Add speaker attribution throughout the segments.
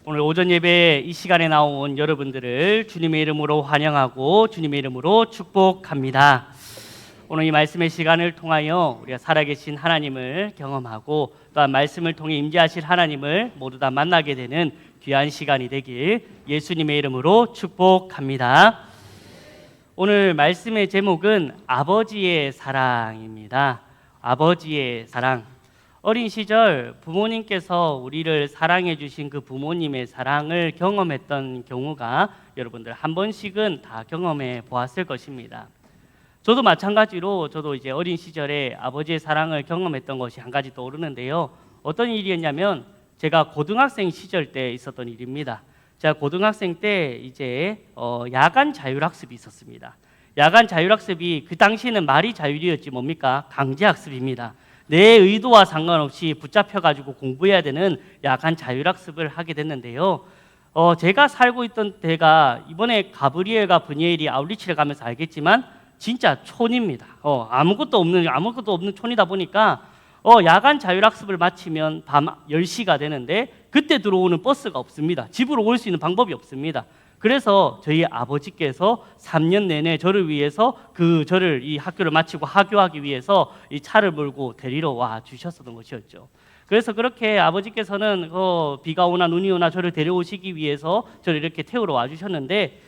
Speaker 1: 오늘 오전 예배 이 시간에 나온 여러분들을 주님의 이름으로 환영하고 주님의 이름으로 축복합니다. 오늘 이 말씀의 시간을 통하여 우리가 살아계신 하나님을 경험하고 또한 말씀을 통해 임재하실 하나님을 모두 다 만나게 되는 귀한 시간이 되길 예수님의 이름으로 축복합니다. 오늘 말씀의 제목은 아버지의 사랑입니다. 아버지의 사랑. 어린 시절 부모님께서 우리를 사랑해 주신 그 부모님의 사랑을 경험했던 경우가 여러분들 한 번씩은 다 경험해 보았을 것입니다. 저도 마찬가지로 저도 이제 어린 시절에 아버지의 사랑을 경험했던 것이 한 가지 떠오르는데요. 어떤 일이었냐면 제가 고등학생 시절 때 있었던 일입니다. 제가 고등학생 때 이제 야간 자율학습이 있었습니다. 야간 자율학습이 그 당시에는 말이 자율이었지 뭡니까? 강제학습입니다. 내 의도와 상관없이 붙잡혀가지고 공부해야 되는 야간 자율학습을 하게 됐는데요. 제가 살고 있던 데가 이번에 가브리엘과 브니엘이 아울리치를 가면서 알겠지만 진짜 촌입니다. 아무것도 없는 촌이다 보니까 야간 자율학습을 마치면 밤 10시가 되는데 그때 들어오는 버스가 없습니다. 집으로 올 수 있는 방법이 없습니다. 그래서 저희 아버지께서 3년 내내 저를 위해서 저를 이 학교를 마치고 하교하기 위해서 이 차를 몰고 데리러 와 주셨었던 것이었죠. 그래서 그렇게 아버지께서는 비가 오나 눈이 오나 저를 데려오시기 위해서 저를 이렇게 태우러 와 주셨는데,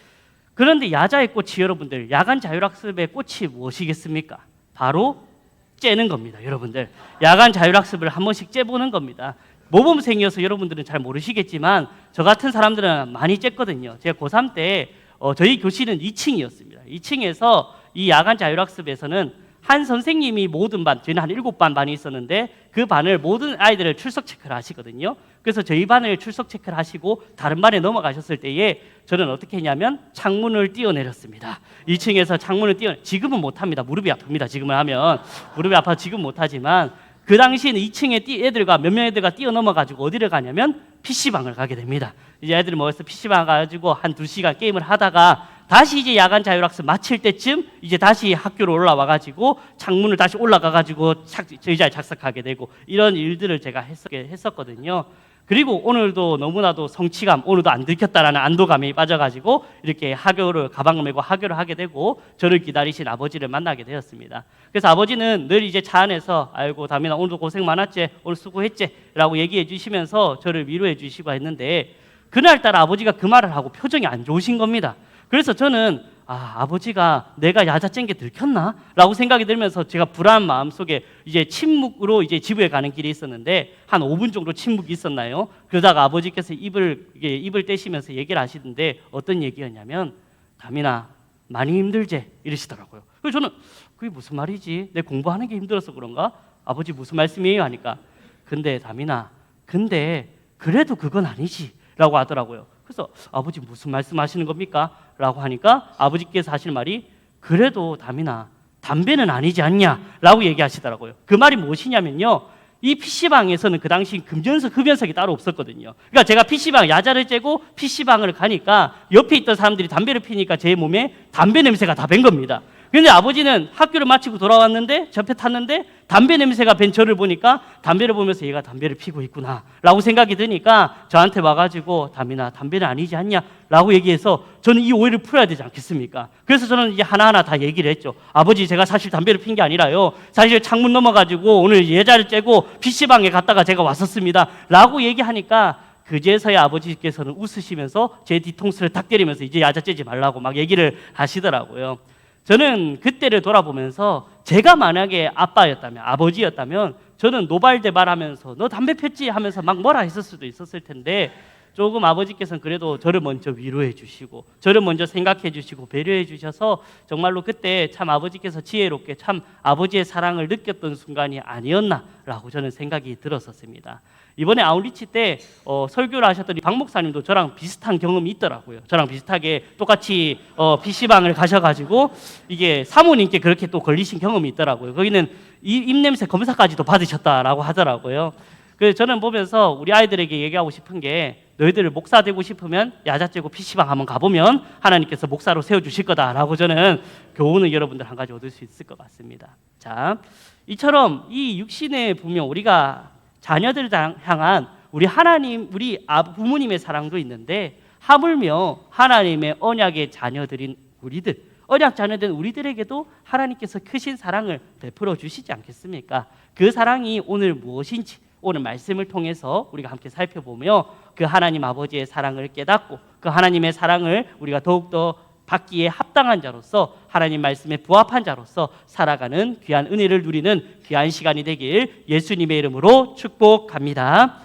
Speaker 1: 그런데 야자의 꽃이 여러분들, 야간 자율학습의 꽃이 무엇이겠습니까? 바로 째는 겁니다. 여러분들, 야간 자율학습을 한 번씩 째보는 겁니다. 모범생이어서 여러분들은 잘 모르시겠지만 저 같은 사람들은 많이 쬐거든요. 제가 고3 때 저희 교실은 2층이었습니다. 2층에서 이 야간 자율학습에서는 한 선생님이 모든 반, 저희는 한 7반 반이 있었는데 그 반을 모든 아이들을 출석 체크를 하시거든요. 그래서 저희 반을 출석 체크를 하시고 다른 반에 넘어가셨을 때에 저는 어떻게 했냐면 창문을 뛰어내렸습니다. 2층에서 창문을 지금은 못합니다. 무릎이 아픕니다. 지금은 하면 무릎이 아파서 지금 못하지만 그 당시에는 2층에 몇 명 애들가 뛰어넘어가지고 어디를 가냐면 PC방을 가게 됩니다. 이제 애들이 모여서 PC방 가가지고 한 2시간 게임을 하다가 다시 이제 야간 자율학습 마칠 때쯤 이제 다시 학교로 올라와가지고 창문을 다시 올라가가지고 의자에 착석하게 되고 이런 일들을 제가 했었거든요. 그리고 오늘도 너무나도 성취감, 오늘도 안 들켰다라는 안도감이 빠져가지고 이렇게 가방을 메고 하교를 하게 되고 저를 기다리신 아버지를 만나게 되었습니다. 그래서 아버지는 늘 이제 차 안에서 아이고 다민아 오늘도 고생 많았지, 오늘 수고했지 라고 얘기해 주시면서 저를 위로해 주시고 했는데, 그날따라 아버지가 그 말을 하고 표정이 안 좋으신 겁니다. 그래서 저는 아버지가 내가 야자 짠 게 들켰나? 라고 생각이 들면서 제가 불안한 마음 속에 이제 침묵으로 이제 집에 가는 길이 있었는데 한 5분 정도 침묵이 있었나요? 그러다가 아버지께서 입을 떼시면서 얘기를 하시는데 어떤 얘기였냐면, 다민아 많이 힘들지? 이러시더라고요. 그래서 저는 그게 무슨 말이지? 내 공부하는 게 힘들어서 그런가? 아버지 무슨 말씀이에요? 하니까 근데 다민아, 근데 그래도 그건 아니지 라고 하더라고요. 그래서 아버지 무슨 말씀하시는 겁니까? 라고 하니까 아버지께서 하실 말이 그래도 다민아 담배는 아니지 않냐? 라고 얘기하시더라고요. 그 말이 무엇이냐면요, 이 PC방에서는 그 당시 금전석, 흡연석이 따로 없었거든요. 그러니까 제가 PC방, 야자를 째고 PC방을 가니까 옆에 있던 사람들이 담배를 피니까 제 몸에 담배 냄새가 다 밴 겁니다. 그런데 아버지는 학교를 마치고 돌아왔는데 접해 탔는데 담배 냄새가 밴 저를 보니까 담배를 보면서 얘가 담배를 피고 있구나 라고 생각이 드니까 저한테 와가지고 다민아 담배는 아니지 않냐? 라고 얘기해서 저는 이 오해를 풀어야 되지 않겠습니까? 그래서 저는 이제 하나하나 다 얘기를 했죠. 아버지 제가 사실 담배를 핀 게 아니라요, 사실 창문 넘어가지고 오늘 예자를 째고 PC방에 갔다가 제가 왔었습니다 라고 얘기하니까 그제서야 아버지께서는 웃으시면서 제 뒤통수를 탁 때리면서 이제 야자 째지 말라고 막 얘기를 하시더라고요. 저는 그때를 돌아보면서 제가 만약에 아버지였다면 저는 노발대발하면서 너 담배 폈지? 하면서 막 뭐라 했을 수도 있었을 텐데, 조금 아버지께서는 그래도 저를 먼저 위로해 주시고 저를 먼저 생각해 주시고 배려해 주셔서 정말로 그때 참 아버지께서 지혜롭게 참 아버지의 사랑을 느꼈던 순간이 아니었나라고 저는 생각이 들었었습니다. 이번에 아웃리치 때 설교를 하셨던 박 목사님도 저랑 비슷한 경험이 있더라고요. 저랑 비슷하게 똑같이 PC방을 가셔가지고 이게 사모님께 그렇게 또 걸리신 경험이 있더라고요. 거기는 입냄새 검사까지도 받으셨다라고 하더라고요. 그래서 저는 보면서 우리 아이들에게 얘기하고 싶은 게, 너희들 목사 되고 싶으면 야자 째고 PC방 한번 가보면 하나님께서 목사로 세워주실 거다라고 저는 교훈을 여러분들 한 가지 얻을 수 있을 것 같습니다. 자, 이처럼 이 육신의 부명, 우리가 자녀들을 향한 우리 하나님, 부모님의 사랑도 있는데 하물며 하나님의 언약의 자녀들인 우리들, 언약 자녀된 우리들에게도 하나님께서 크신 사랑을 베풀어 주시지 않겠습니까? 그 사랑이 오늘 무엇인지 오늘 말씀을 통해서 우리가 함께 살펴보며 그 하나님 아버지의 사랑을 깨닫고 그 하나님의 사랑을 우리가 더욱더 받기에 합당한 자로서 하나님 말씀에 부합한 자로서 살아가는 귀한 은혜를 누리는 귀한 시간이 되길 예수님의 이름으로 축복합니다.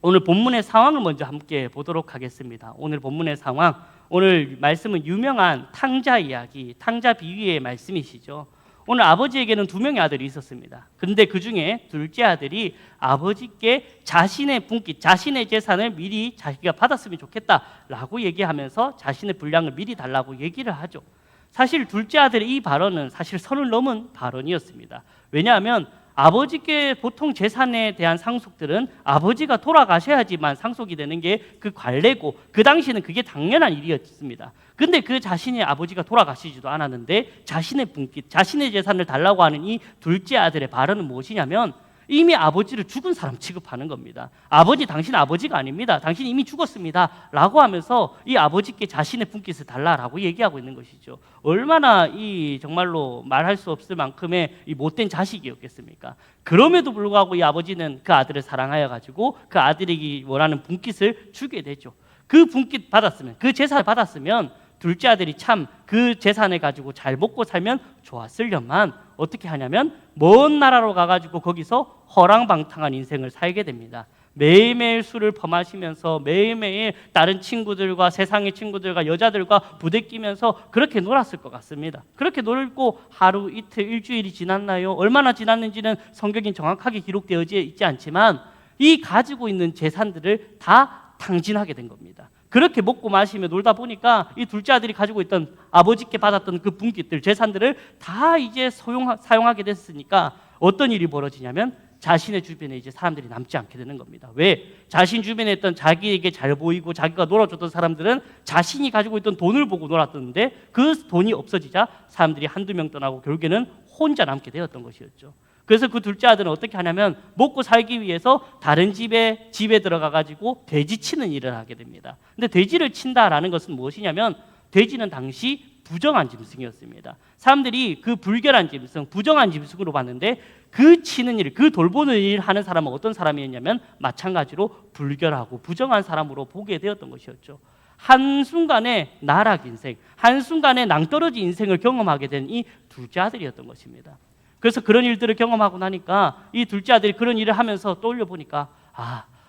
Speaker 1: 오늘 본문의 상황을 먼저 함께 보도록 하겠습니다. 오늘 본문의 상황, 오늘 말씀은 유명한 탕자 이야기, 탕자 비유의 말씀이시죠. 오늘 아버지에게는 2명의 아들이 있었습니다. 그런데 그 중에 둘째 아들이 아버지께 자신의 분깃, 자신의 재산을 미리 자기가 받았으면 좋겠다라고 얘기하면서 자신의 분량을 미리 달라고 얘기를 하죠. 사실 둘째 아들의 이 발언은 사실 선을 넘은 발언이었습니다. 왜냐하면 아버지께 보통 재산에 대한 상속들은 아버지가 돌아가셔야지만 상속이 되는 게 그 관례고 그 당시에는 그게 당연한 일이었습니다. 근데 그 자신의 아버지가 돌아가시지도 않았는데 자신의 분깃, 자신의 재산을 달라고 하는 이 둘째 아들의 발언은 무엇이냐면 이미 아버지를 죽은 사람 취급하는 겁니다. 아버지, 당신 아버지가 아닙니다. 당신 이미 죽었습니다. 라고 하면서 이 아버지께 자신의 분깃을 달라라고 얘기하고 있는 것이죠. 얼마나 이 정말로 말할 수 없을 만큼의 이 못된 자식이었겠습니까? 그럼에도 불구하고 이 아버지는 그 아들을 사랑하여 가지고 그 아들에게 원하는 분깃을 주게 되죠. 그 분깃 받았으면, 그 재산을 받았으면 둘째 아들이 참 그 재산을 가지고 잘 먹고 살면 좋았으려만 어떻게 하냐면 먼 나라로 가가지고 거기서 허랑방탕한 인생을 살게 됩니다. 매일매일 술을 퍼마시면서 매일매일 다른 친구들과 세상의 친구들과 여자들과 부대끼면서 그렇게 놀았을 것 같습니다. 그렇게 놀고 하루, 이틀, 일주일이 지났나요? 얼마나 지났는지는 성경에 정확하게 기록되어 있지 않지만 이 가지고 있는 재산들을 다 탕진하게 된 겁니다. 그렇게 먹고 마시며 놀다 보니까 이 둘째 아들이 가지고 있던 아버지께 받았던 그 분깃들, 재산들을 다 이제 사용하게 됐으니까 어떤 일이 벌어지냐면 자신의 주변에 이제 사람들이 남지 않게 되는 겁니다. 왜? 자신 주변에 있던 자기에게 잘 보이고 자기가 놀아줬던 사람들은 자신이 가지고 있던 돈을 보고 놀았던데 그 돈이 없어지자 사람들이 한두 명 떠나고 결국에는 혼자 남게 되었던 것이었죠. 그래서 그 둘째 아들은 어떻게 하냐면 먹고 살기 위해서 다른 집에 들어가 가지고 돼지 치는 일을 하게 됩니다. 근데 돼지를 친다라는 것은 무엇이냐면 돼지는 당시 부정한 짐승이었습니다. 사람들이 그 불결한 짐승, 부정한 짐승으로 봤는데 그 치는 일, 그 돌보는 일 하는 사람은 어떤 사람이었냐면 마찬가지로 불결하고 부정한 사람으로 보게 되었던 것이었죠. 한순간에 나락 인생, 한순간에 낭떠러지 인생을 경험하게 된 이 둘째 아들이었던 것입니다. 그래서 그런 일들을 경험하고 나니까 이 둘째 아들이 그런 일을 하면서 떠올려 보니까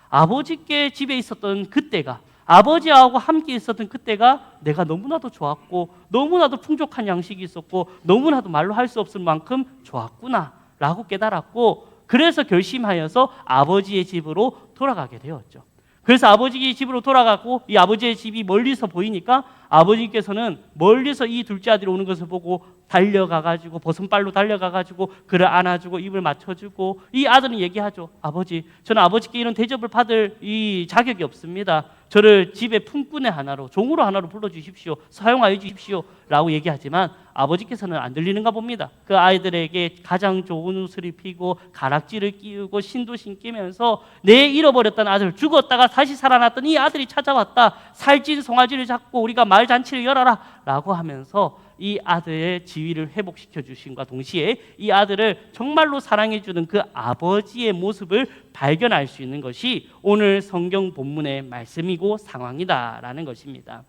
Speaker 1: 아버지께 집에 있었던 그때가, 아버지하고 함께 있었던 그때가 내가 너무나도 좋았고 너무나도 풍족한 양식이 있었고 너무나도 말로 할 수 없을 만큼 좋았구나 라고 깨달았고, 그래서 결심하여서 아버지의 집으로 돌아가게 되었죠. 그래서 아버지의 집으로 돌아가고 이 아버지의 집이 멀리서 보이니까 아버지께서는 멀리서 이 둘째 아들이 오는 것을 보고 달려가가지고 버선발로 달려가가지고 그를 안아주고 입을 맞춰주고, 이 아들은 얘기하죠. 아버지, 저는 아버지께 이런 대접을 받을 이 자격이 없습니다. 저를 집의 품꾼의 하나로, 종으로 하나로 불러주십시오. 사용하여 주십시오 라고 얘기하지만 아버지께서는 안 들리는가 봅니다. 그 아이들에게 가장 좋은 옷을 입히고 가락지를 끼우고 신도 신기면서 내 잃어버렸던 아들, 죽었다가 다시 살아났던 이 아들이 찾아왔다. 살찐 송아지를 잡고 우리가 마을 잔치를 열어라 라고 하면서 이 아들의 지위를 회복시켜 주신과 동시에 이 아들을 정말로 사랑해 주는 그 아버지의 모습을 발견할 수 있는 것이 오늘 성경 본문의 말씀이고 상황이다라는 것입니다.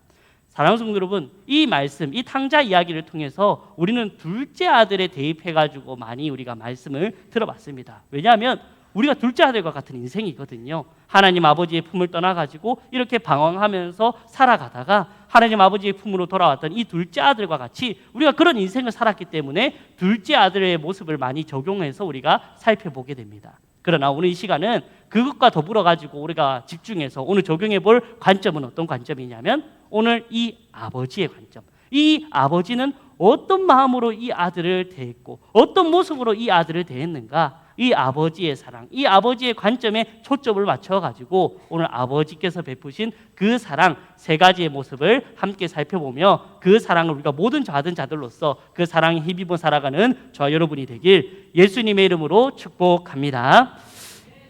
Speaker 1: 사랑하는 성도 여러분, 이 말씀, 이 탕자 이야기를 통해서 우리는 둘째 아들에 대입해가지고 많이 우리가 말씀을 들어봤습니다. 왜냐하면 우리가 둘째 아들과 같은 인생이거든요. 하나님 아버지의 품을 떠나가지고 이렇게 방황하면서 살아가다가 하나님 아버지의 품으로 돌아왔던 이 둘째 아들과 같이 우리가 그런 인생을 살았기 때문에 둘째 아들의 모습을 많이 적용해서 우리가 살펴보게 됩니다. 그러나 오늘 이 시간은 그것과 더불어 가지고 우리가 집중해서 오늘 적용해 볼 관점은 어떤 관점이냐면 오늘 이 아버지의 관점. 이 아버지는 어떤 마음으로 이 아들을 대했고 어떤 모습으로 이 아들을 대했는가, 이 아버지의 사랑, 이 아버지의 관점에 초점을 맞춰가지고 오늘 아버지께서 베푸신 그 사랑 세 가지의 모습을 함께 살펴보며 그 사랑을 우리가 모든 받은 자들로서 그 사랑에 힘입어 살아가는 저와 여러분이 되길 예수님의 이름으로 축복합니다.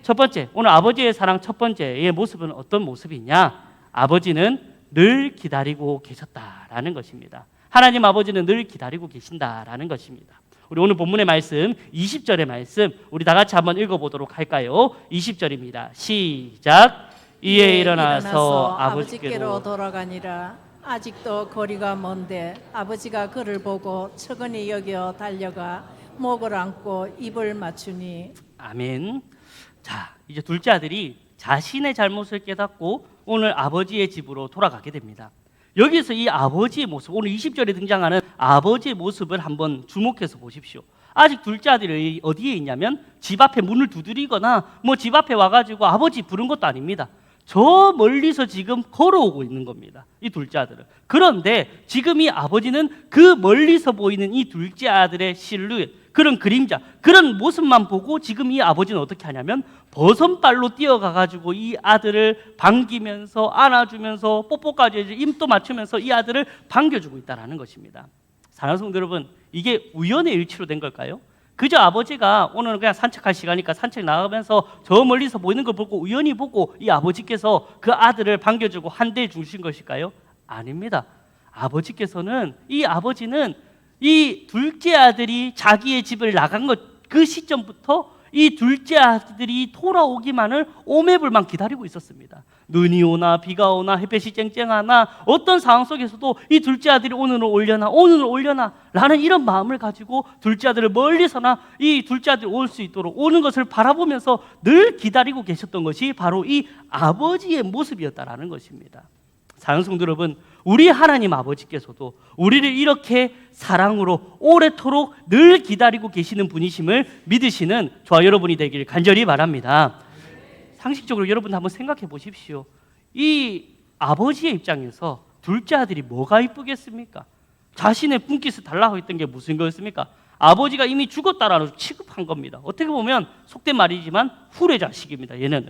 Speaker 1: 첫 번째, 오늘 아버지의 사랑 첫 번째의 모습은 어떤 모습이냐? 아버지는 늘 기다리고 계셨다라는 것입니다. 하나님 아버지는 늘 기다리고 계신다라는 것입니다. 우리 오늘 본문의 말씀 20절의 말씀 우리 다 같이 한번 읽어보도록 할까요? 20절입니다. 시작. 이에 일어나서
Speaker 2: 아버지께로 돌아가니라. 아직도 거리가 먼데 아버지가 그를 보고 측은히 여겨 달려가 목을 안고 입을 맞추니.
Speaker 1: 아멘. 자, 이제 둘째 아들이 자신의 잘못을 깨닫고 오늘 아버지의 집으로 돌아가게 됩니다. 여기서 이 아버지의 모습, 오늘 20절에 등장하는 아버지의 모습을 한번 주목해서 보십시오. 아직 둘째 아들이 어디에 있냐면 집 앞에 문을 두드리거나 뭐 집 앞에 와가지고 아버지 부른 것도 아닙니다. 저 멀리서 지금 걸어오고 있는 겁니다. 이 둘째 아들은. 그런데 지금 이 아버지는 그 멀리서 보이는 이 둘째 아들의 실루엣, 그런 그림자, 그런 모습만 보고 지금 이 아버지는 어떻게 하냐면 버선발로 뛰어가가지고 이 아들을 반기면서 안아주면서 뽀뽀까지 해서 입도 맞추면서 이 아들을 반겨주고 있다는 것입니다. 사랑하는 성도 여러분, 이게 우연의 일치로 된 걸까요? 그저 아버지가 오늘 그냥 산책할 시간이니까 산책 나가면서 저 멀리서 보이는 걸 보고 우연히 보고 이 아버지께서 그 아들을 반겨주고 한대해 주신 것일까요? 아닙니다. 아버지께서는 이 아버지는 이 둘째 아들이 자기의 집을 나간 것 그 시점부터 이 둘째 아들이 돌아오기만을 오매불만 기다리고 있었습니다. 눈이 오나 비가 오나 햇볕이 쨍쨍하나 어떤 상황 속에서도 이 둘째 아들이 오늘은 올려나 라는 이런 마음을 가지고 둘째 아들을 멀리서나 이 둘째 아들이 올 수 있도록 오는 것을 바라보면서 늘 기다리고 계셨던 것이 바로 이 아버지의 모습이었다라는 것입니다. 사랑하는 성도 여러분, 우리 하나님 아버지께서도 우리를 이렇게 사랑으로 오래도록 늘 기다리고 계시는 분이심을 믿으시는 저와 여러분이 되길 간절히 바랍니다. 상식적으로 여러분 한번 생각해 보십시오. 이 아버지의 입장에서 둘째 아들이 뭐가 이쁘겠습니까? 자신의 분깃을 달라고 했던 게 무슨 거였습니까? 아버지가 이미 죽었다라는 취급한 겁니다. 어떻게 보면 속된 말이지만 후레 자식입니다. 얘는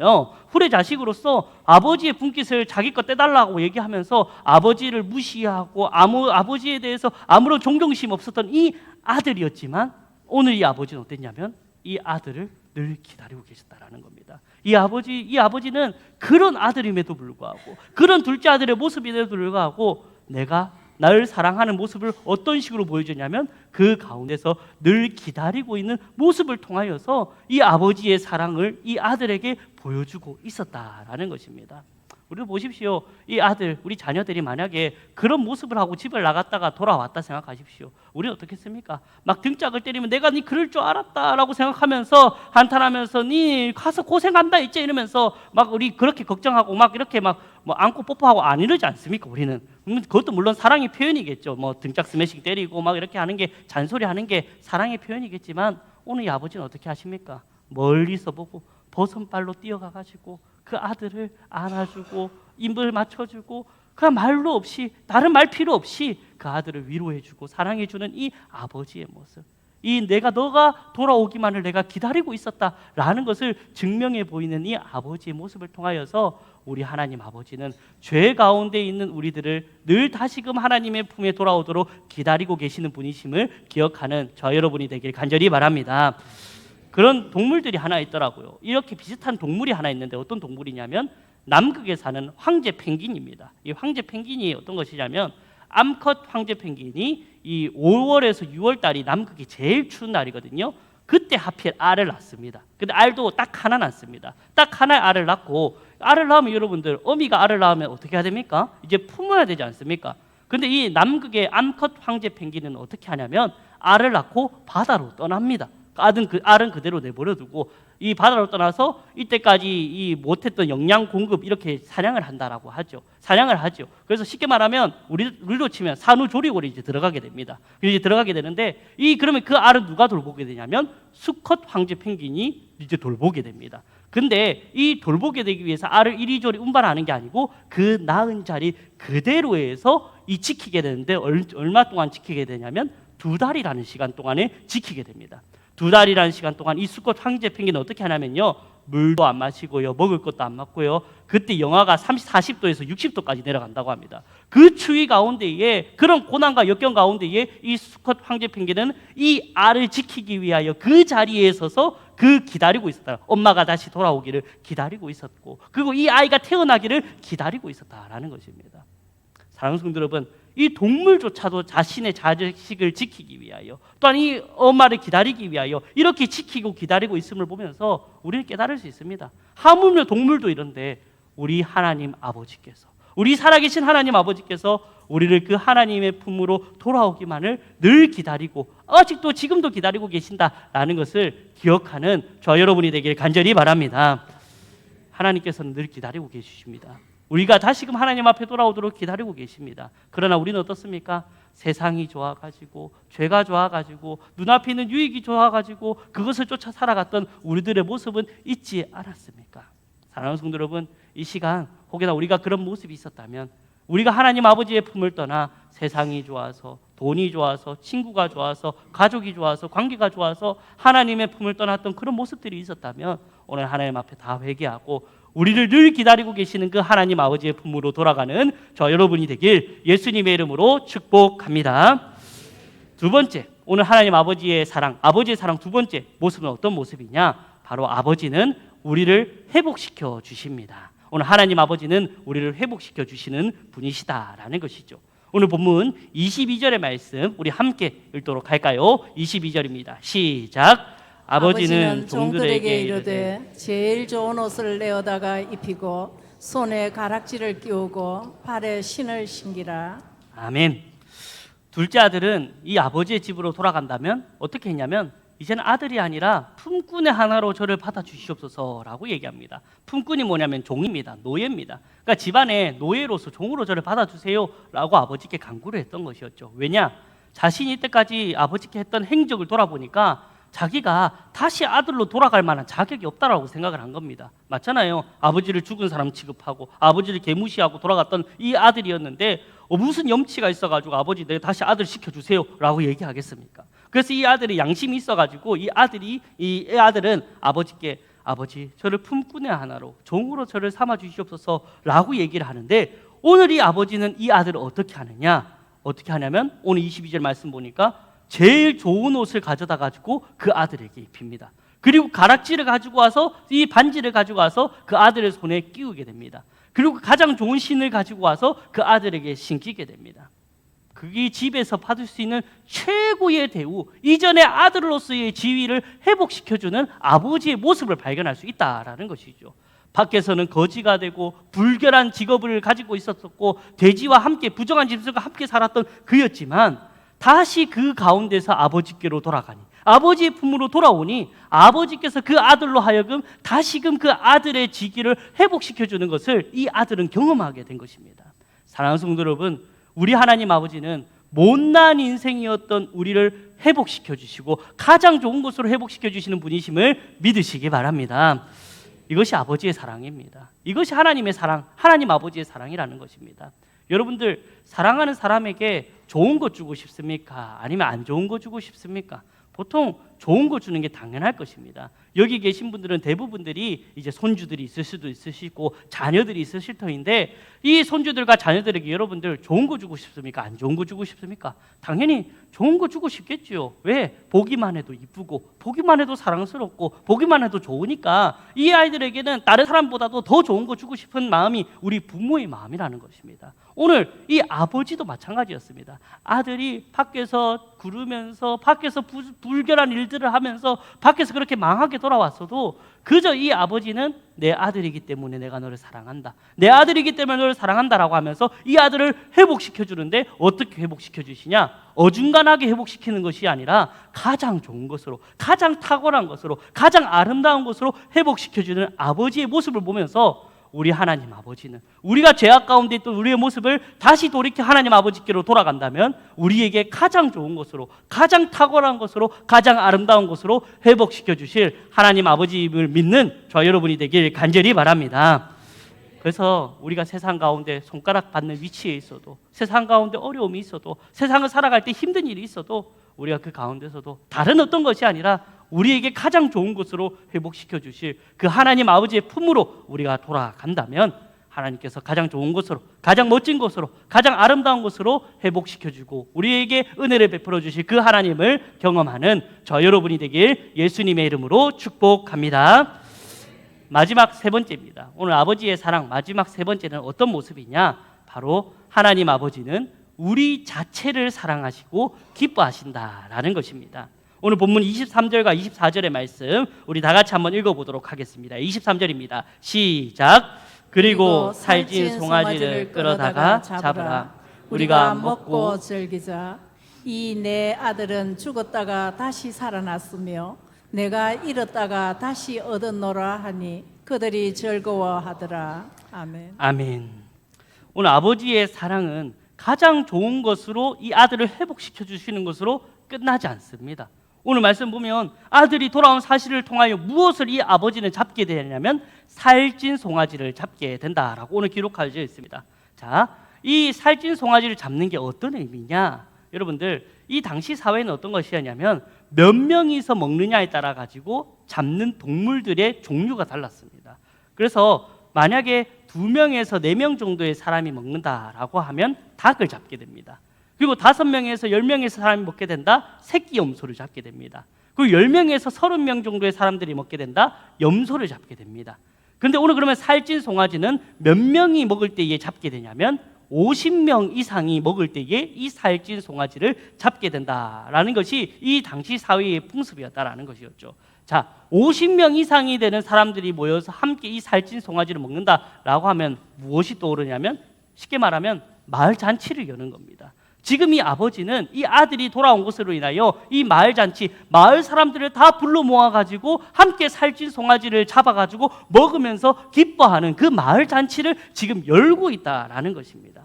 Speaker 1: 후레 자식으로서 아버지의 분깃을 자기 거 떼달라고 얘기하면서 아버지를 무시하고 아버지에 대해서 아무런 존경심 없었던 이 아들이었지만 오늘 이 아버지는 어땠냐면 이 아들을 늘 기다리고 계셨다라는 겁니다. 이 아버지는 그런 아들임에도 불구하고 그런 둘째 아들의 모습임에도 불구하고 내가 나를 사랑하는 모습을 어떤 식으로 보여주냐면 그 가운데서 늘 기다리고 있는 모습을 통하여서 이 아버지의 사랑을 이 아들에게 보여주고 있었다라는 것입니다. 우리 보십시오. 이 아들, 우리 자녀들이 만약에 그런 모습을 하고 집을 나갔다가 돌아왔다 생각하십시오. 우리는 어떻겠습니까? 막 등짝을 때리면 내가 네 그럴 줄 알았다라고 생각하면서 한탄하면서 네 가서 고생한다 있지 이러면서 막 우리 그렇게 걱정하고 막 이렇게 막 뭐 안고 뽀뽀하고 안 이러지 않습니까? 우리는 그것도 물론 사랑의 표현이겠죠. 뭐 등짝 스매싱 때리고 막 이렇게 하는 게 잔소리하는 게 사랑의 표현이겠지만 오늘 이 아버지는 어떻게 하십니까? 멀리서 보고 버선발로 뛰어가가지고 그 아들을 안아주고 입을 맞춰주고 그냥 말로 없이 다른 말 필요 없이 그 아들을 위로해주고 사랑해주는 이 아버지의 모습, 이 너가 돌아오기만을 내가 기다리고 있었다라는 것을 증명해 보이는 이 아버지의 모습을 통하여서 우리 하나님 아버지는 죄 가운데 있는 우리들을 늘 다시금 하나님의 품에 돌아오도록 기다리고 계시는 분이심을 기억하는 저 여러분이 되길 간절히 바랍니다. 그런 동물들이 하나 있더라고요. 이렇게 비슷한 동물이 하나 있는데 어떤 동물이냐면 남극에 사는 황제 펭귄입니다. 이 황제 펭귄이 어떤 것이냐면 암컷 황제 펭귄이 이 5월에서 6월 달이 남극이 제일 추운 날이거든요. 그때 하필 알을 낳습니다. 근데 알도 딱 하나 낳습니다. 딱 하나 알을 낳고 알을 낳으면 여러분들 어미가 알을 낳으면 어떻게 해야 됩니까? 이제 품어야 되지 않습니까? 근데 이 남극의 암컷 황제 펭귄은 어떻게 하냐면 알을 낳고 바다로 떠납니다. 알은 그대로 내버려두고 이 바다로 떠나서 이때까지 이 못했던 영양 공급 이렇게 사냥을 한다라고 하죠. 사냥을 하죠. 그래서 쉽게 말하면 우리로 치면 산후조리원에 이제 들어가게 됩니다. 이제 들어가게 되는데 그러면 그 알을 누가 돌보게 되냐면 수컷 황제 펭귄이 이제 돌보게 됩니다. 근데 이 돌보게 되기 위해서 알을 이리저리 운반하는 게 아니고 그 낳은 자리 그대로에서 지키게 되는데 얼마 동안 지키게 되냐면 2달이라는 시간 동안에 지키게 됩니다. 2달이라는 시간 동안 이 수컷 황제 펭귄은 어떻게 하냐면요, 물도 안 마시고요, 먹을 것도 안 먹고요. 그때 영하가 40도에서 60도까지 내려간다고 합니다. 그 추위 가운데에 그런 고난과 역경 가운데에 이 수컷 황제 펭귄은 이 알을 지키기 위하여 그 자리에 서서 그 기다리고 있었다. 엄마가 다시 돌아오기를 기다리고 있었고, 그리고 이 아이가 태어나기를 기다리고 있었다라는 것입니다. 사랑하는 성도 여러분, 이 동물조차도 자신의 자식을 지키기 위하여, 또한 이 엄마를 기다리기 위하여 이렇게 지키고 기다리고 있음을 보면서 우리는 깨달을 수 있습니다. 하물며 동물도 이런데 우리 하나님 아버지께서, 우리 살아계신 하나님 아버지께서 우리를 그 하나님의 품으로 돌아오기만을 늘 기다리고 아직도 지금도 기다리고 계신다라는 것을 기억하는 저 여러분이 되길 간절히 바랍니다. 하나님께서는 늘 기다리고 계십니다. 우리가 다시금 하나님 앞에 돌아오도록 기다리고 계십니다. 그러나 우리는 어떻습니까? 세상이 좋아가지고, 죄가 좋아가지고, 눈앞에 있는 유익이 좋아가지고 그것을 쫓아 살아갔던 우리들의 모습은 있지 않았습니까? 사랑하는 성도 여러분, 이 시간 혹여나 우리가 그런 모습이 있었다면, 우리가 하나님 아버지의 품을 떠나 세상이 좋아서, 돈이 좋아서, 친구가 좋아서, 가족이 좋아서, 관계가 좋아서 하나님의 품을 떠났던 그런 모습들이 있었다면 오늘 하나님 앞에 다 회개하고 우리를 늘 기다리고 계시는 그 하나님 아버지의 품으로 돌아가는 저 여러분이 되길 예수님의 이름으로 축복합니다. 두 번째, 오늘 하나님 아버지의 사랑 두 번째 모습은 어떤 모습이냐? 바로 아버지는 우리를 회복시켜 주십니다. 오늘 하나님 아버지는 우리를 회복시켜 주시는 분이시다라는 것이죠. 오늘 본문 22절의 말씀 우리 함께 읽도록 할까요? 22절입니다. 시작. 아버지는 종들에게 이르되
Speaker 2: 제일 좋은 옷을 내어다가 입히고 손에 가락지를 끼우고 발에 신을 신기라.
Speaker 1: 아멘. 둘째 아들은 이 아버지의 집으로 돌아간다면 어떻게 했냐면 이제는 아들이 아니라 품꾼의 하나로 저를 받아주시옵소서라고 얘기합니다. 품꾼이 뭐냐면 종입니다. 노예입니다. 그러니까 집안의 노예로서 종으로 저를 받아주세요라고 아버지께 간구를 했던 것이었죠. 왜냐? 자신이 이때까지 아버지께 했던 행적을 돌아보니까 자기가 다시 아들로 돌아갈 만한 자격이 없다라고 생각을 한 겁니다. 맞잖아요. 아버지를 죽은 사람 취급하고 아버지를 개무시하고 돌아갔던 이 아들이었는데 무슨 염치가 있어가지고 아버지 내가 다시 아들 시켜주세요라고 얘기하겠습니까? 그래서 이 아들이 양심이 있어가지고 이 아들은 아버지께 아버지 저를 품꾼의 하나로 종으로 저를 삼아 주시옵소서라고 얘기를 하는데 오늘 이 아버지는 이 아들을 어떻게 하느냐? 어떻게 하냐면 오늘 22절 말씀 보니까 제일 좋은 옷을 가져다 가지고 그 아들에게 입힙니다. 그리고 가락지를 가지고 와서 이 반지를 가지고 와서 그 아들의 손에 끼우게 됩니다. 그리고 가장 좋은 신을 가지고 와서 그 아들에게 신기게 됩니다. 그게 집에서 받을 수 있는 최고의 대우, 이전의 아들로서의 지위를 회복시켜주는 아버지의 모습을 발견할 수 있다라는 것이죠. 밖에서는 거지가 되고 불결한 직업을 가지고 있었고 돼지와 함께 부정한 짐승과 함께 살았던 그였지만 다시 그 가운데서 아버지께로 돌아가니 아버지의 품으로 돌아오니 아버지께서 그 아들로 하여금 다시금 그 아들의 지기를 회복시켜주는 것을 이 아들은 경험하게 된 것입니다. 사랑하는 성도 여러분, 우리 하나님 아버지는 못난 인생이었던 우리를 회복시켜 주시고 가장 좋은 것으로 회복시켜 주시는 분이심을 믿으시기 바랍니다. 이것이 아버지의 사랑입니다. 이것이 하나님의 사랑, 하나님 아버지의 사랑이라는 것입니다. 여러분들 사랑하는 사람에게 좋은 거 주고 싶습니까? 아니면 안 좋은 거 주고 싶습니까? 보통 좋은 거 주는 게 당연할 것입니다. 여기 계신 분들은 대부분들이 이제 손주들이 있을 수도 있으시고 자녀들이 있으실 터인데 이 손주들과 자녀들에게 여러분들 좋은 거 주고 싶습니까? 안 좋은 거 주고 싶습니까? 당연히 좋은 거 주고 싶겠죠. 왜? 보기만 해도 이쁘고 보기만 해도 사랑스럽고 보기만 해도 좋으니까 이 아이들에게는 다른 사람보다도 더 좋은 거 주고 싶은 마음이 우리 부모의 마음이라는 것입니다. 오늘 이 아버지도 마찬가지였습니다. 아들이 밖에서 구르면서 밖에서 불결한 일들을 하면서 밖에서 그렇게 망하게 돌아왔어도 그저 이 아버지는 내 아들이기 때문에 내가 너를 사랑한다, 내 아들이기 때문에 너를 사랑한다라고 하면서 이 아들을 회복시켜 주는데 어떻게 회복시켜 주시냐? 어중간하게 회복시키는 것이 아니라 가장 좋은 것으로, 가장 탁월한 것으로, 가장 아름다운 것으로 회복시켜 주는 아버지의 모습을 보면서 우리 하나님 아버지는 우리가 죄악 가운데 있던 우리의 모습을 다시 돌이켜 하나님 아버지께로 돌아간다면 우리에게 가장 좋은 것으로, 가장 탁월한 것으로, 가장 아름다운 것으로 회복시켜 주실 하나님 아버지를 믿는 저 여러분이 되길 간절히 바랍니다. 그래서 우리가 세상 가운데 손가락 받는 위치에 있어도, 세상 가운데 어려움이 있어도, 세상을 살아갈 때 힘든 일이 있어도 우리가 그 가운데서도 다른 어떤 것이 아니라 우리에게 가장 좋은 것으로 회복시켜 주실 그 하나님 아버지의 품으로 우리가 돌아간다면 하나님께서 가장 좋은 곳으로, 가장 멋진 곳으로, 가장 아름다운 곳으로 회복시켜주고 우리에게 은혜를 베풀어 주실 그 하나님을 경험하는 저 여러분이 되길 예수님의 이름으로 축복합니다. 마지막 세 번째입니다. 오늘 아버지의 사랑 마지막 세 번째는 어떤 모습이냐? 바로 하나님 아버지는 우리 자체를 사랑하시고 기뻐하신다라는 것입니다. 오늘 본문 23절과 24절의 말씀 우리 다 같이 한번 읽어보도록 하겠습니다. 23절입니다. 시작. 그리고 살찐 송아지를 끌어다가 잡으라. 우리가 먹고
Speaker 2: 즐기자. 이 내 아들은 죽었다가 다시 살아났으며 내가 잃었다가 다시 얻었노라 하니 그들이 즐거워하더라. 아멘.
Speaker 1: 아멘. 오늘 아버지의 사랑은 가장 좋은 것으로 이 아들을 회복시켜 주시는 것으로 끝나지 않습니다. 오늘 말씀 보면 아들이 돌아온 사실을 통하여 무엇을 이 아버지는 잡게 되냐면 살찐 송아지를 잡게 된다라고 오늘 기록하여져 있습니다. 자, 이 살찐 송아지를 잡는 게 어떤 의미냐? 여러분들, 이 당시 사회는 어떤 것이었냐면 몇 명이서 먹느냐에 따라 가지고 잡는 동물들의 종류가 달랐습니다. 그래서 만약에 2명에서 4명 정도의 사람이 먹는다라고 하면 닭을 잡게 됩니다. 그리고 5명에서 10명에서 사람이 먹게 된다, 새끼 염소를 잡게 됩니다. 그리고 10명에서 30명 정도의 사람들이 먹게 된다, 염소를 잡게 됩니다. 그런데 오늘 그러면 살찐 송아지는 몇 명이 먹을 때에 잡게 되냐면 50명 이상이 먹을 때에 이 살찐 송아지를 잡게 된다라는 것이 이 당시 사회의 풍습이었다라는 것이었죠. 자, 50명 이상이 되는 사람들이 모여서 함께 이 살찐 송아지를 먹는다라고 하면 무엇이 떠오르냐면 쉽게 말하면 마을 잔치를 여는 겁니다. 지금 이 아버지는 이 아들이 돌아온 것으로 인하여 이 마을 잔치, 마을 사람들을 다 불러 모아가지고 함께 살찐 송아지를 잡아가지고 먹으면서 기뻐하는 그 마을 잔치를 지금 열고 있다라는 것입니다.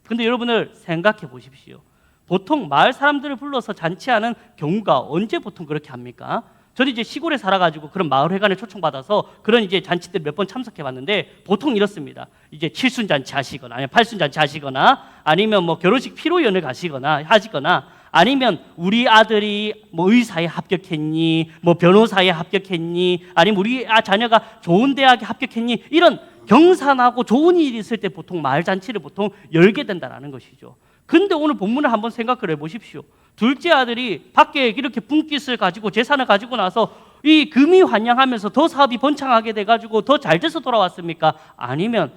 Speaker 1: 근데 여러분들 생각해 보십시오. 보통 마을 사람들을 불러서 잔치하는 경우가 언제 보통 그렇게 합니까? 저는 이제 시골에 살아가지고 그런 마을회관에 초청받아서 그런 이제 잔치들 몇 번 참석해봤는데 보통 이렇습니다. 이제 칠순잔치 하시거나 아니면 팔순잔치 하시거나 아니면 뭐 결혼식 피로연을 가시거나 하시거나 아니면 우리 아들이 뭐 의사에 합격했니, 뭐 변호사에 합격했니, 아니면 우리 자녀가 좋은 대학에 합격했니, 이런 경사나고 좋은 일이 있을 때 보통 마을 잔치를 보통 열게 된다라는 것이죠. 근데 오늘 본문을 한번 생각을 해보십시오. 둘째 아들이 밖에 이렇게 분깃을 가지고 재산을 가지고 나서 이 금이 환영하면서 더 사업이 번창하게 돼가지고 더 잘 돼서 돌아왔습니까? 아니면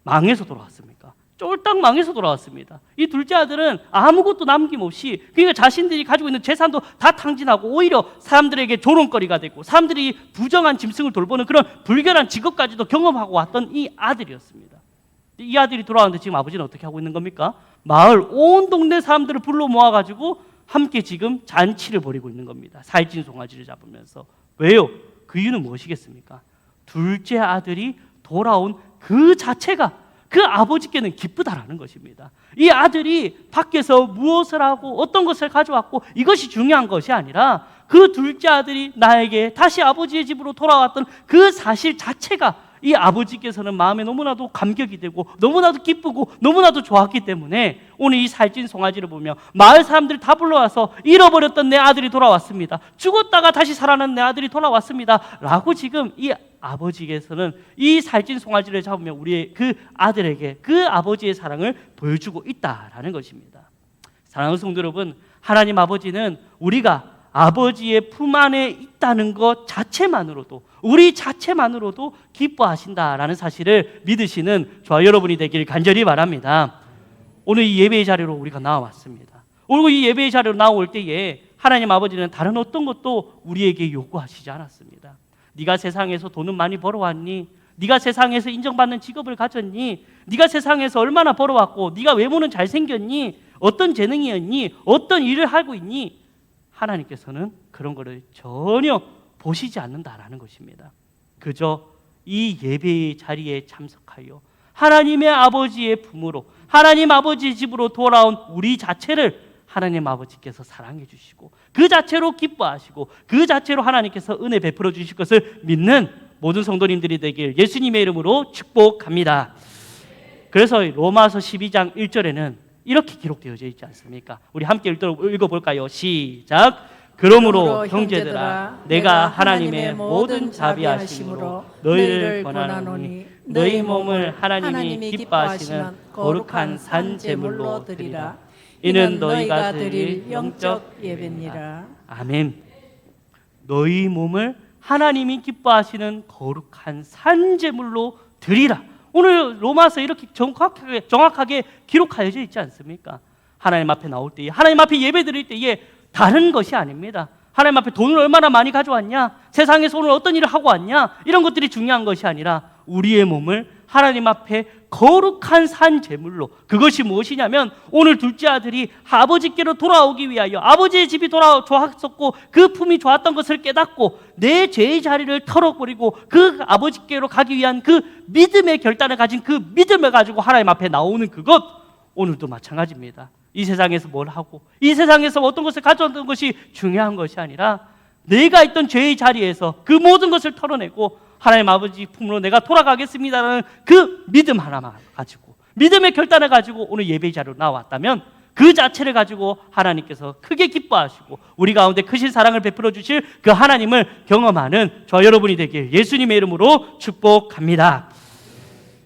Speaker 1: 망해서 돌아왔습니까? 쫄딱 망해서 돌아왔습니다. 이 둘째 아들은 아무것도 남김없이 그러니까 자신들이 가지고 있는 재산도 다 탕진하고 오히려 사람들에게 조롱거리가 되고 사람들이 부정한 짐승을 돌보는 그런 불결한 직업까지도 경험하고 왔던 이 아들이었습니다. 이 아들이 돌아왔는데 지금 아버지는 어떻게 하고 있는 겁니까? 마을 온 동네 사람들을 불러 모아가지고 함께 지금 잔치를 벌이고 있는 겁니다. 살찐 송아지를 잡으면서. 왜요? 그 이유는 무엇이겠습니까? 둘째 아들이 돌아온 그 자체가 그 아버지께는 기쁘다라는 것입니다. 이 아들이 밖에서 무엇을 하고 어떤 것을 가져왔고 이것이 중요한 것이 아니라 그 둘째 아들이 나에게 다시 아버지의 집으로 돌아왔던 그 사실 자체가 이 아버지께서는 마음에 너무나도 감격이 되고 너무나도 기쁘고 너무나도 좋았기 때문에 오늘 이 살찐 송아지를 보며 마을 사람들 다 불러와서 잃어버렸던 내 아들이 돌아왔습니다. 죽었다가 다시 살아난 내 아들이 돌아왔습니다. 라고 지금 이 아버지께서는 이 살찐 송아지를 잡으며 우리의 그 아들에게 그 아버지의 사랑을 보여주고 있다라는 것입니다. 사랑하는 성도 여러분, 하나님 아버지는 우리가 아버지의 품 안에 있다는 것 자체만으로도 우리 자체만으로도 기뻐하신다라는 사실을 믿으시는 저와 여러분이 되길 간절히 바랍니다. 오늘 이 예배의 자리로 우리가 나와왔습니다. 오늘 이 예배의 자리로 나올 때에 하나님 아버지는 다른 어떤 것도 우리에게 요구하시지 않았습니다. 네가 세상에서 돈은 많이 벌어왔니? 네가 세상에서 인정받는 직업을 가졌니? 네가 세상에서 얼마나 벌어왔고 네가 외모는 잘생겼니? 어떤 재능이었니? 어떤 일을 하고 있니? 하나님께서는 그런 것을 전혀 보시지 않는다라는 것입니다. 그저 이 예배의 자리에 참석하여 하나님의 아버지의 품으로 하나님 아버지의 집으로 돌아온 우리 자체를 하나님 아버지께서 사랑해 주시고 그 자체로 기뻐하시고 그 자체로 하나님께서 은혜 베풀어 주실 것을 믿는 모든 성도님들이 되길 예수님의 이름으로 축복합니다. 그래서 로마서 12장 1절에는 이렇게 기록되어져 있지 않습니까? 우리 함께 읽어볼까요? 시작. 그러므로 형제들아 내가 하나님의 모든 자비하심으로 너희를 권하노니 너희 몸을 하나님이 기뻐하시는 거룩한 산 제물로 드리라. 이는 너희가 드릴 영적 예배니라. 아멘. 너희 몸을 하나님이 기뻐하시는 거룩한 산 제물로 드리라. 오늘 로마서 이렇게 정확하게 기록하여져 있지 않습니까? 하나님 앞에 나올 때에, 하나님 앞에 예배 드릴 때에 다른 것이 아닙니다. 하나님 앞에 돈을 얼마나 많이 가져왔냐, 세상에서 오늘 어떤 일을 하고 왔냐, 이런 것들이 중요한 것이 아니라 우리의 몸을 하나님 앞에 거룩한 산 제물로, 그것이 무엇이냐면 오늘 둘째 아들이 아버지께로 돌아오기 위하여, 아버지의 집이 좋았었고 그 품이 좋았던 것을 깨닫고 내 죄의 자리를 털어버리고 그 아버지께로 가기 위한 그 믿음의 결단을 가진 그 믿음을 가지고 하나님 앞에 나오는 그것, 오늘도 마찬가지입니다. 이 세상에서 뭘 하고 이 세상에서 어떤 것을 가져왔던 것이 중요한 것이 아니라 내가 있던 죄의 자리에서 그 모든 것을 털어내고 하나님 아버지 품으로 내가 돌아가겠습니다라는 그 믿음 하나만 가지고, 믿음의 결단을 가지고 오늘 예배 자리로 나왔다면 그 자체를 가지고 하나님께서 크게 기뻐하시고 우리 가운데 크신 사랑을 베풀어 주실 그 하나님을 경험하는 저 여러분이 되길 예수님의 이름으로 축복합니다.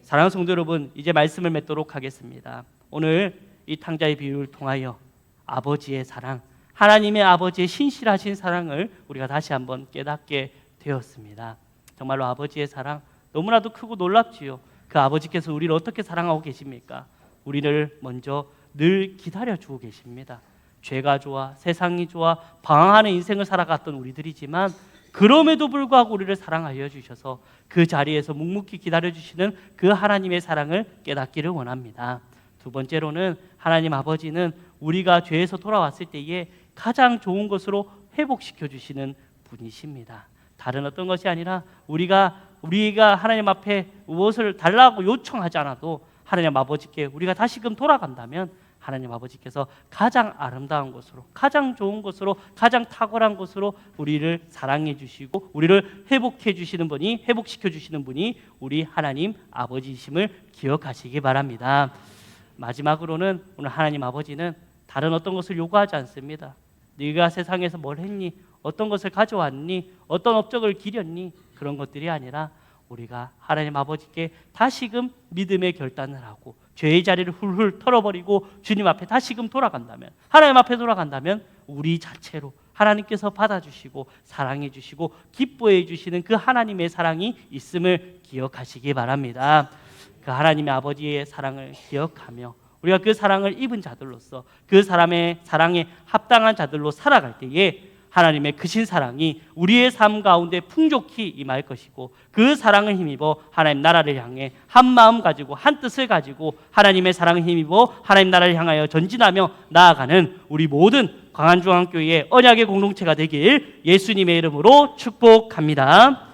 Speaker 1: 사랑하는 성도 여러분, 이제 말씀을 맺도록 하겠습니다. 오늘 이 탕자의 비유를 통하여 아버지의 사랑, 하나님의 아버지의 신실하신 사랑을 우리가 다시 한번 깨닫게 되었습니다. 정말로 아버지의 사랑 너무나도 크고 놀랍지요. 그 아버지께서 우리를 어떻게 사랑하고 계십니까? 우리를 먼저 늘 기다려주고 계십니다. 죄가 좋아, 세상이 좋아, 방황하는 인생을 살아갔던 우리들이지만 그럼에도 불구하고 우리를 사랑하여 주셔서 그 자리에서 묵묵히 기다려주시는 그 하나님의 사랑을 깨닫기를 원합니다. 두 번째로는 하나님 아버지는 우리가 죄에서 돌아왔을 때에 가장 좋은 것으로 회복시켜 주시는 분이십니다. 다른 어떤 것이 아니라 우리가 하나님 앞에 무엇을 달라고 요청하지 않아도 하나님 아버지께 우리가 다시금 돌아간다면 하나님 아버지께서 가장 아름다운 것으로, 가장 좋은 것으로, 가장 탁월한 것으로 우리를 사랑해 주시고 우리를 회복해 주시는 분이, 회복시켜 주시는 분이 우리 하나님 아버지이심을 기억하시기 바랍니다. 마지막으로는 오늘 하나님 아버지는 다른 어떤 것을 요구하지 않습니다. 네가 세상에서 뭘 했니? 어떤 것을 가져왔니? 어떤 업적을 기렸니? 그런 것들이 아니라 우리가 하나님 아버지께 다시금 믿음의 결단을 하고 죄의 자리를 훌훌 털어버리고 주님 앞에 다시금 돌아간다면, 하나님 앞에 돌아간다면 우리 자체로 하나님께서 받아주시고 사랑해 주시고 기뻐해 주시는 그 하나님의 사랑이 있음을 기억하시기 바랍니다. 그 하나님의 아버지의 사랑을 기억하며 우리가 그 사랑을 입은 자들로서 그 사람의 사랑에 합당한 자들로 살아갈 때에 하나님의 크신 사랑이 우리의 삶 가운데 풍족히 임할 것이고 그 사랑을 힘입어 하나님 나라를 향해 한 마음 가지고 한 뜻을 가지고 하나님의 사랑을 힘입어 하나님 나라를 향하여 전진하며 나아가는 우리 모든 광안중앙교회의 언약의 공동체가 되길 예수님의 이름으로 축복합니다.